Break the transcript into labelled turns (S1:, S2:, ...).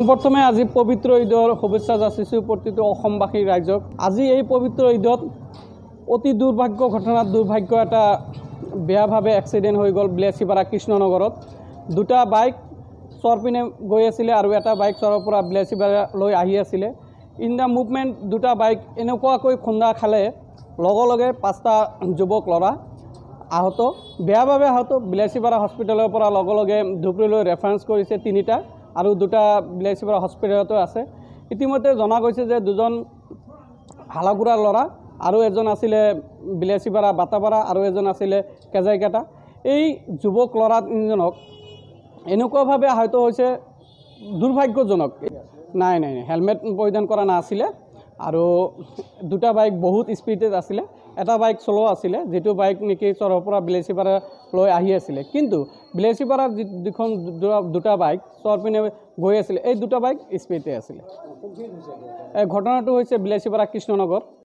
S1: প্ৰথমে আজি পবিত্ৰ ঈদৰ শুভেচ্ছা যাচিছোঁ প্ৰতিটো অসমবাসী ৰাইজক। আজি এই পবিত্ৰ ঈদত অতি দুৰ্ভাগ্য ঘটনাত দুৰ্ভাগ্য এটা বেয়াভাৱে এক্সিডেণ্ট হৈ গ'ল বিলাচীপাৰা কৃষ্ণনগৰত। দুটা বাইক চৰপিনে গৈ আছিলে আৰু এটা বাইক চৰৰ পৰা বিলাচীপাৰালৈ আহি আছিলে। ইন দ্য মুভমেণ্ট দুটা বাইক এনেকুৱাকৈ খুন্দা খালে লগে লগে 5টা যুৱক ল'ৰা আহত, বেয়াভাৱে আহত। বিলাচীপাৰা হস্পিটেলৰ পৰা লগে লগে ধুবুৰীলৈ ৰেফাৰেঞ্চ কৰিছে 3টা আৰু 2টা বিলাচীপাৰা হস্পিটেলতো আছে। ইতিমধ্যে জনা গৈছে যে 2জন হালাগুৰাৰ ল'ৰা আৰু এজন আছিলে বিলাচীপাৰা বাটাপাৰা আৰু এজন আছিলে কেজাইকাটা। এই যুৱক ল'ৰা 3জনক এনেকুৱাভাৱে আহত হৈছে দুৰ্ভাগ্যজনক। নাই হেলমেট পৰিধান কৰা নাছিলে আৰু 2টা বাইক বহুত স্পীডত আছিলে। এটা বাইক শ্ল' আছিলে, যিটো বাইক নেকি চৰৰ পৰা বিলাচীপাৰালৈ আহি আছিলে। কিন্তু বিলাচীপাৰাৰ যিখন 2টা বাইক চৰপিনে গৈ আছিলে, এই 2টা বাইক স্পীডে আছিলে। ঘটনাটো হৈছে বিলাচীপাৰা কৃষ্ণনগৰ।